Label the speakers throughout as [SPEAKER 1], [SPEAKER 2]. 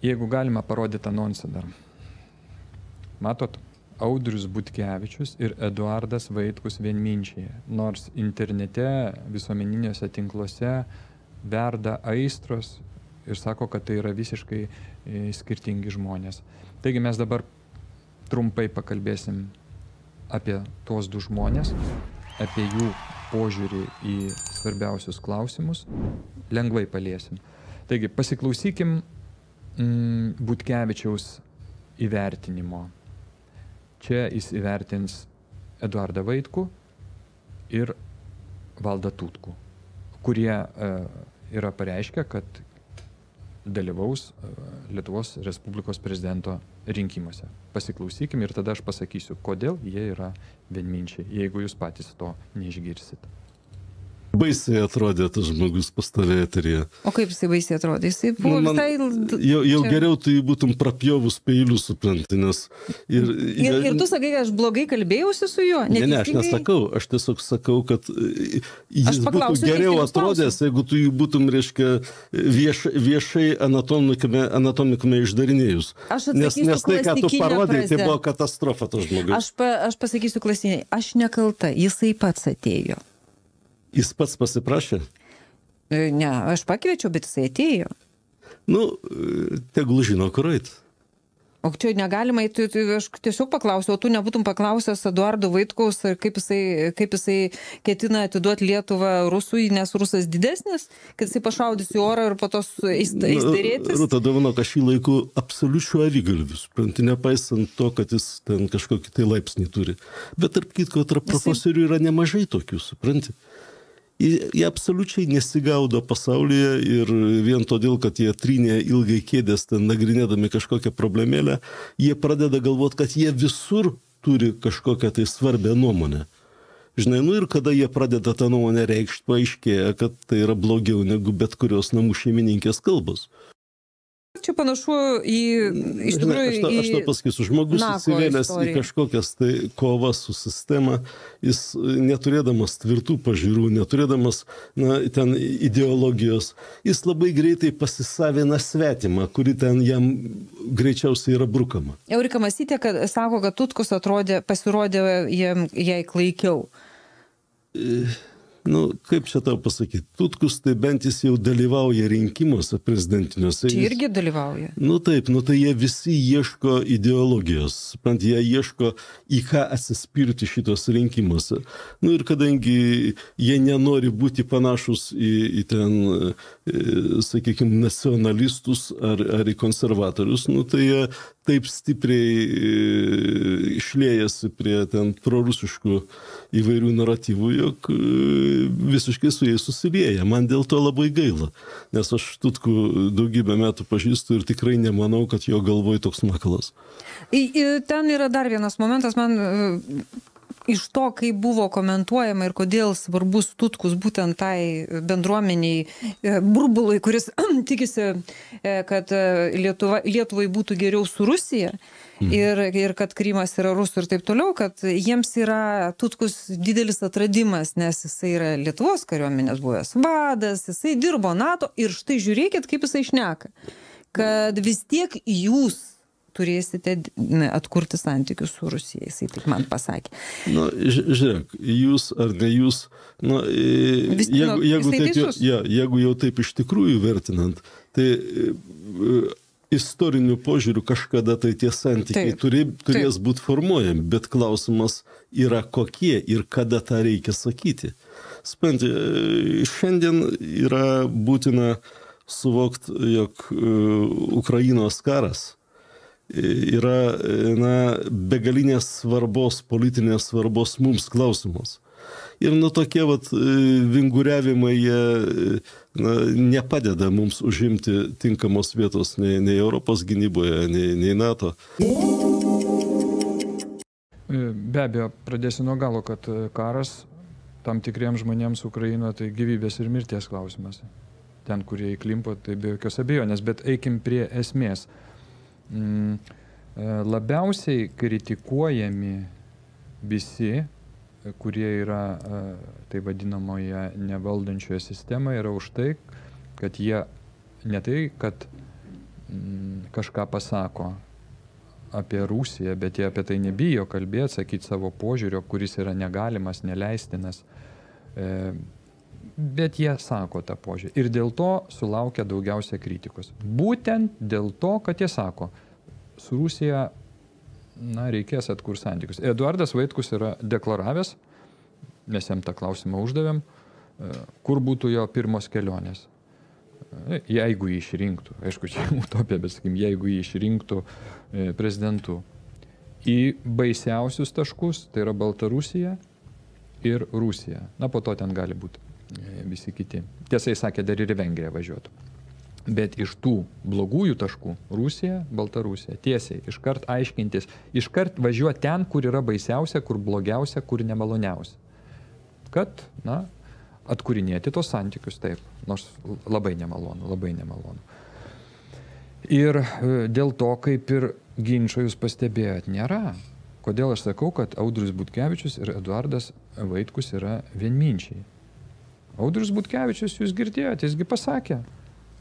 [SPEAKER 1] Jeigu galima parodyti anonsą dar. Matot, Audrius Butkevičius ir Eduardas Vaitkus vienminčiai. Nors internete, visuomeniniuose tinkluose verda aistros ir sako, kad tai yra visiškai skirtingi žmonės. Taigi mes dabar trumpai pakalbėsim apie tuos du žmonės, apie jų požiūrį į svarbiausius klausimus. Lengvai paliesim. Taigi pasiklausykim Butkevičiaus įvertinimo. Čia jis įvertins Eduardą Vaitkų ir Valdą Tutkų, kurie yra pareiškę, kad dalyvaus Lietuvos Respublikos prezidento rinkimuose. Pasiklausykim ir tada aš pasakysiu, kodėl jie yra vienminčiai, jeigu jūs patys to neišgirsit.
[SPEAKER 2] Baisiai atrodė tas žmogus pas tave eteryje.
[SPEAKER 3] O kaip jisai baisiai atrodė? Jisai buvo visai...
[SPEAKER 2] Jau geriau tu jį būtum prapjovus peilių, supranti, nes...
[SPEAKER 3] Ir tu sakai, aš blogai kalbėjausi su juo?
[SPEAKER 2] Ne, aš nesakau. Aš tiesiog sakau, kad jis būtų geriau atrodęs, jeigu tu jį būtum, reiškia, viešai anatomikame išdarinėjus. Nes tai, ką tu parodai, tai buvo katastrofa tas žmogus.
[SPEAKER 3] Aš pasakysiu klasikiniai. Aš nekalta. Jisai pats atėjo.
[SPEAKER 2] Jis pats pasiprašė?
[SPEAKER 3] Ne, aš pakviečiau, bet jisai atėjo.
[SPEAKER 2] Nu, tegul žino, kur eit.
[SPEAKER 3] O čia negalima, aš tiesiog paklausiau, o tu nebūtum paklausęs Eduardo Vaitkaus, kaip jisai ketina atiduoti Lietuvą Rusui, nes Rusas didesnis, kad jisai pašaudys į orą ir po to įstarėtis?
[SPEAKER 2] Rūta, dovanok, aš jį laiku absoliučiu avigalviu, supranti, nepaisant to, kad jis ten kažkokį tai laipsnį turi. Bet tarp kitko, tarp profesorių yra nemažai tokių, supranti. Jie absoliučiai nesigaudo pasaulyje ir vien todėl, kad jie trynė ilgai kėdės, ten nagrinėdami kažkokią problemėlę, jie pradeda galvoti, kad jie visur turi kažkokią tai svarbią nuomonę. Žinai, nu ir kada jie pradeda tą nuomonę reikšti, paaiškėja, kad tai yra blogiau negu bet kurios namų šeimininkės kalbos.
[SPEAKER 3] Čia panašu į, iš tikrųjų,
[SPEAKER 2] aš to pasakysiu, žmogus įsivėlęs į kažkokias tai kovas su sistema, jis neturėdamas tvirtų pažiūrų, neturėdamas ten ideologijos, jis labai greitai pasisavina svetimą, kuri ten jam greičiausiai yra brukama.
[SPEAKER 3] Eurika Masytė sako, kad Tutkus pasirodė jai klaikiau.
[SPEAKER 2] Nu, kaip čia tau pasakyti, Tutkus tai bent jis jau dalyvauja rinkimuose prezidentiniuose.
[SPEAKER 3] Čia irgi dalyvauja.
[SPEAKER 2] Nu taip, nu tai jie visi ieško ideologijos, sprant, jie ieško į ką atsispirti šitos rinkimuose. Nu ir kadangi jie nenori būti panašus į ten, sakykime, nacionalistus ar į konservatorius, nu tai jie taip stipriai išliejasi prie ten prorusiškų įvairių naratyvų, jog visiškai su jais susilieja. Man dėl to labai gaila, nes aš Tutkų daugybę metų pažįstu ir tikrai nemanau, kad jo galvoj toks makalas.
[SPEAKER 3] Ten yra dar vienas momentas, man iš to, kaip buvo komentuojama ir kodėl svarbus Tutkus būtent tai bendruomeniai burbului, kuris tikisi, kad Lietuvai būtų geriau su Rusija ir kad Krymas yra rusų ir taip toliau, kad jiems yra Tutkus didelis atradimas, nes jisai yra Lietuvos kariuomenės buvęs vadas, jisai dirbo NATO ir štai žiūrėkit, kaip jisai šneka, kad vis tiek jūs turėsite atkurti santykius su Rusija, jisai taip man pasakė.
[SPEAKER 2] Nu, žiūrėk, jūs ar ne jūs, nu, jeigu jau taip iš tikrųjų vertinant, tai istoriniu požiūriu kažkada tai tie santykiai turės būti formuojami, bet klausimas yra kokie ir kada tą reikia sakyti. Supranti, šiandien yra būtina suvokti, jog Ukrainos karas yra begalinės svarbos, politinės svarbos mums klausimas. Ir tokie vinguriavimai jie nepadeda mums užimti tinkamos vietos nei Europos gynyboje, nei NATO.
[SPEAKER 1] Be abejo, pradėsiu nuo galo, kad karas tam tikriems žmonėms Ukrainoje tai gyvybės ir mirties klausimas. Ten, kurie įklimpo, tai be jokios abejonės, bet eikim prie esmės. Labiausiai kritikuojami visi, kurie yra tai vadinamoje nevaldančioje sistemoje, yra už tai, kad jie ne tai, kad kažką pasako apie Rusiją, bet jie apie tai nebijo kalbėti, sakyti savo požiūrio, kuris yra negalimas, neleistinas. Bet jie sako tą požiūrį. Ir dėl to sulaukia daugiausia kritikos. Būtent dėl to, kad jie sako, su Rusija, reikės atkurti santykius. Eduardas Vaitkus yra deklaravęs, mes jam tą klausimą uždavėm, kur būtų jo pirmos kelionės. Jeigu jį išrinktų, aišku, čia utopija, bet sakykim, jeigu jį išrinktų prezidentu į baisiausius taškus, tai yra Baltarusija ir Rusija. Po to ten gali būti visi kiti. Tiesai sakė, dar ir į Vengriją važiuotų. Bet iš tų blogųjų taškų Rusija, Baltarusija, tiesiai, iškart aiškintis, iškart važiuoti ten, kur yra baisiausia, kur blogiausia, kur nemaloniausia. Kad, atkūrinėti tos santykius, taip, nors labai nemalonu, labai nemalonu. Ir dėl to, kaip ir ginčo jūs pastebėjot, nėra. Kodėl aš sakau, kad Audrius Butkevičius ir Eduardas Vaitkus yra vienminčiai? Audrius Butkevičius, jūs girdėjote, jisgi pasakė,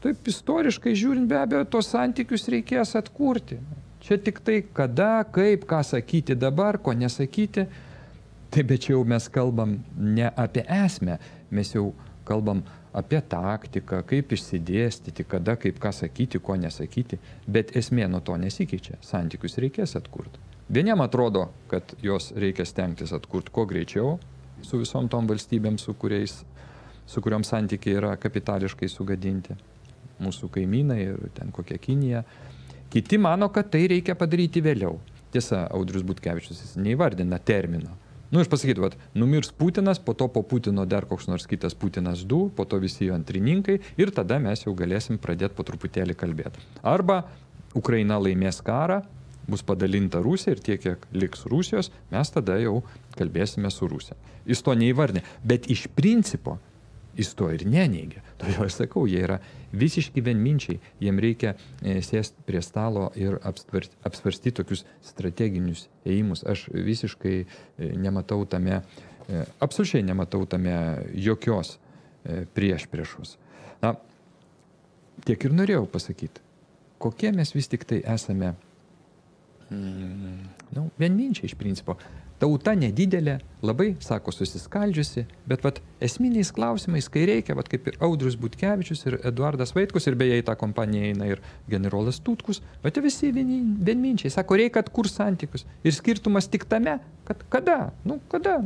[SPEAKER 1] taip istoriškai žiūrint, be abejo, tos santykius reikės atkurti. Čia tik tai kada, kaip, ką sakyti dabar, ko nesakyti. Tai bet čia jau mes kalbam ne apie esmę, mes jau kalbam apie taktiką, kaip išsidėstyti, kada, kaip, ką sakyti, ko nesakyti. Bet esmė nuo to nesikeičia. Santykius reikės atkurti. Vieniem atrodo, kad jos reikia stengtis atkurti kuo greičiau su visom tom valstybėm, su kuriuom santykiai yra kapitališkai sugadinti. Mūsų kaimynai ir ten kokia Kinija. Kiti mano, kad tai reikia padaryti vėliau. Tiesa, Audrius Butkevičius jis neįvardina termino. Aš pasakytų, numirs Putinas, po to po Putino dar koks nors kitas Putinas 2, po to visi jo antrininkai ir tada mes jau galėsim pradėti po truputėlį kalbėti. Arba Ukraina laimės karą, bus padalinta Rusija ir tiek, kiek liks Rusijos, mes tada jau kalbėsime su Rusija. Jis to neįvardė, bet iš principo jis to ir neneigia. Todėl aš sakau, jie yra visiški vienminčiai, jiem reikia sėsti prie stalo ir apsvarstyti tokius strateginius ėjimus. Aš visiškai nematau tame, absoliučiai nematau tame jokios priešpriešos. Tiek ir norėjau pasakyti, kokie mes vis tik tai esame vienminčiai iš principo. Tauta nedidelė, labai, sako, susiskaldžiusi, bet esminiais klausimais, kai reikia, kaip ir Audrius Butkevičius ir Eduardas Vaitkus, ir beje į tą kompaniją eina ir generolas Tutkus, bet visi vienminčiai, sako, reikia atkurti santykius. Ir skirtumas tik tame, kad kada? Kada?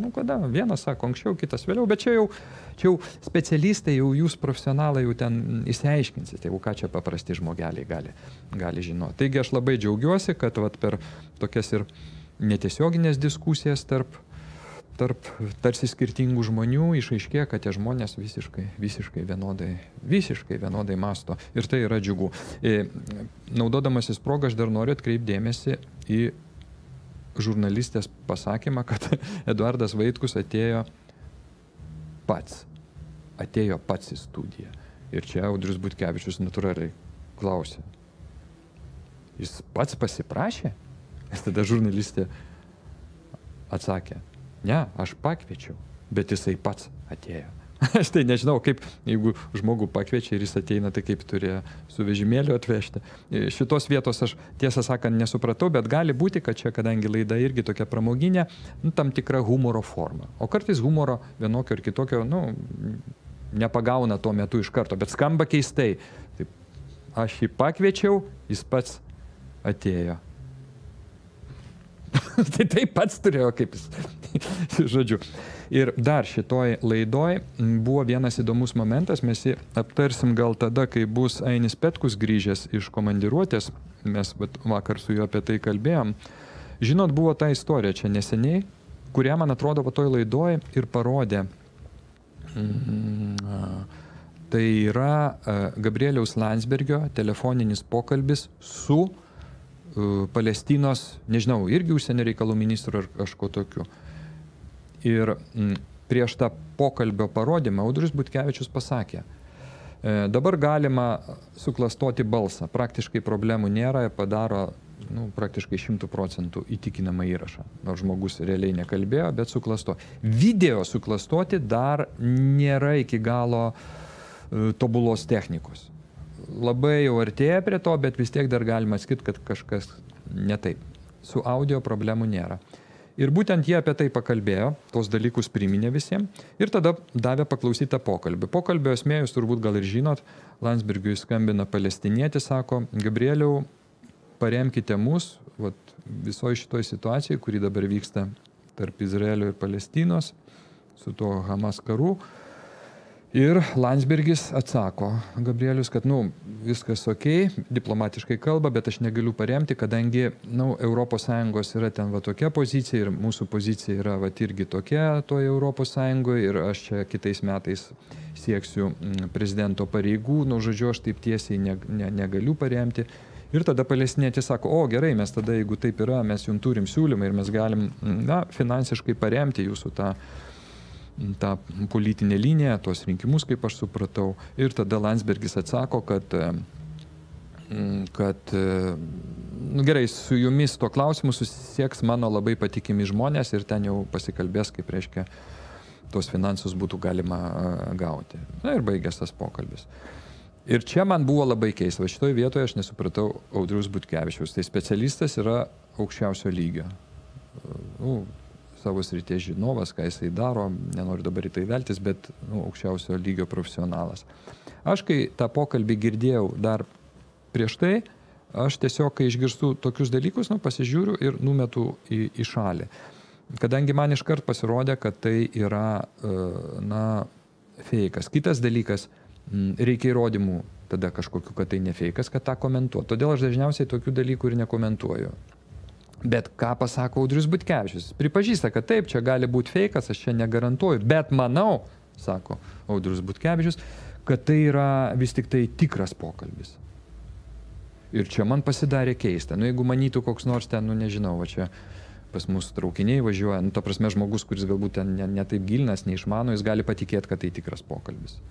[SPEAKER 1] Vienas sako anksčiau, kitas vėliau, bet čia jau specialistai, jau jūs profesionalai jau ten išsiaiškinsite, jau ką čia paprasti žmogeliai gali žinoti. Taigi aš labai džiaugiuosi, kad per tokias ir netiesioginės diskusijas tarp tarsi skirtingų žmonių išaiškėja, kad tie žmonės visiškai vienodai mąsto. Ir tai yra džiugu. Naudodamasis progą, aš dar noriu atkreipti dėmesį į žurnalistės pasakymą, kad Eduardas Vaitkus atėjo pats į studiją. Ir čia Audrius Butkevičius natūraliai klausė. Jis pats pasiprašė? Ir tada žurnalistė atsakė, ne, aš pakviečiau, bet jisai pats atėjo. Aš tai nežinau, kaip, jeigu žmogų pakviečia ir jis ateina, tai kaip turėjo su vežimėliu atvežti. Šitos vietos aš tiesą sakant nesupratau, bet gali būti, kad čia, kadangi laida irgi tokia pramoginė, tam tikra humoro forma. O kartais humoro vienokio ir kitokio, nepagauna tuo metu iš karto, bet skamba keistai. Taip, aš jį pakviečiau, jis pats atėjo. Tai taip pats turėjo, kaip jis, žodžiu. Ir dar šitoj laidoj buvo vienas įdomus momentas, mes jį aptarsim gal tada, kai bus Ainis Petkus grįžęs iš komandiruotės, mes vakar su juo apie tai kalbėjom. Žinot, buvo ta istorija čia neseniai, kurią, man atrodo, toj laidoj ir parodė. Tai yra Gabrieliaus Landsbergio telefoninis pokalbis su Palestinos, nežinau, irgi užsienio reikalų ministru ar kažko tokiu. Ir prieš tą pokalbio parodymą Audrius Butkevičius pasakė, dabar galima suklastoti balsą, praktiškai problemų nėra, padaro praktiškai 100% įtikinamą įrašą. Nors žmogus realiai nekalbėjo, bet suklasto. Video suklastoti dar nėra iki galo tobulos technikos. labai jau artėja prie to, bet vis tiek dar galima sakyti, kad kažkas ne taip. Su audio problemų nėra. Ir būtent jie apie tai pakalbėjo, tos dalykus priminė visiems ir tada davė paklausytą pokalbį. Pokalbio esmė, jūs turbūt gal ir žinot, Landsbergiui skambina palestinietis, sako, Gabrieliau, paremkite mus visoje šitoje situacijoje, kuri dabar vyksta tarp Izraelio ir Palestinos, su to Hamas karu. Ir Landsbergis atsako, Gabrielius, kad, viskas okei, diplomatiškai kalba, bet aš negaliu paremti, kadangi, ES yra ten tokia pozicija ir mūsų pozicija yra irgi tokia toje ES ir aš čia kitais metais sieksiu prezidento pareigų, žodžiu, aš taip tiesiai negaliu paremti. Ir tada palestinietis sako, gerai, mes tada, jeigu taip yra, mes jums turim siūlymą ir mes galim, finansiškai paremti jūsų tą politinę liniją, tos rinkimus, kaip aš supratau. Ir tada Landsbergis atsako, kad gerai, su jumis tuo klausimu susisieks mano labai patikimi žmonės ir ten jau pasikalbės, kaip reiškia, tos finansus būtų galima gauti. Ir baigęs tas pokalbis. Ir čia man buvo labai keista. Šitoje vietoje aš nesupratau Audriaus Butkevičiaus. Tai specialistas yra aukščiausio lygio. Savo srities žinovas, ką jisai daro, nenoriu dabar į tai veltis, bet aukščiausio lygio profesionalas. Aš, kai tą pokalbį girdėjau dar prieš tai, aš tiesiog, kai išgirstu tokius dalykus, pasižiūriu ir numetu į šalį. Kadangi man iškart pasirodė, kad tai yra, feikas. Kitas dalykas, reikia įrodymų tada kažkokiu, kad tai ne feikas, kad tą komentuoju. Todėl aš dažniausiai tokių dalykų ir nekomentuoju. Bet ką pasako Audrius Butkevičius? Pripažįsta, kad taip, čia gali būti feikas, aš čia negarantuoju, bet manau, sako Audrius Butkevičius, kad tai yra vis tik tai tikras pokalbis. Ir čia man pasidarė keista. Jeigu manytų koks nors ten, nežinau, čia pas mus traukiniai važiuoja, ta prasme žmogus, kuris galbūt ten ne taip gilinas, neišmano, jis gali patikėti, kad tai tikras pokalbis.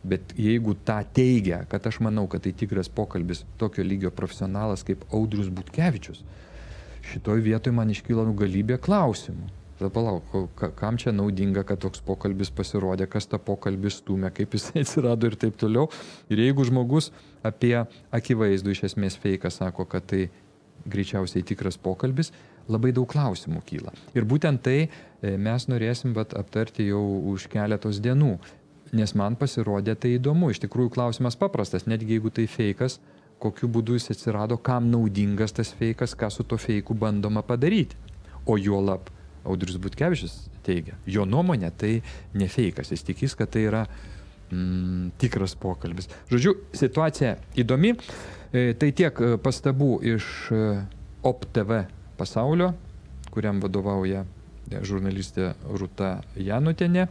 [SPEAKER 1] Bet jeigu tą teigia, kad aš manau, kad tai tikras pokalbis, tokio lygio profesionalas kaip Audrius Butkevičius, šitoj vietoj man iškyla galybė klausimų. Tada palauk, kam čia naudinga, kad toks pokalbis pasirodė, kas tą pokalbį stumė, kaip jis atsirado ir taip toliau. Ir jeigu žmogus apie akivaizdų iš esmės feiką sako, kad tai greičiausiai tikras pokalbis, labai daug klausimų kyla. Ir būtent tai mes norėsim aptarti jau už keletos dienų, nes man pasirodė tai įdomu. Iš tikrųjų klausimas paprastas, netgi jeigu tai feikas, kokiu būdu jis atsirado, kam naudingas tas feikas, ką su to feiku bandoma padaryti. O juolab Audrius Butkevičius teigia, jo nuomonė tai ne feikas, jis tikės, kad tai yra tikras pokalbis. Žodžiu, situacija įdomi. Tai tiek pastabų iš OPTV pasaulio, kuriam vadovauja žurnalistė Rūta Janutienė.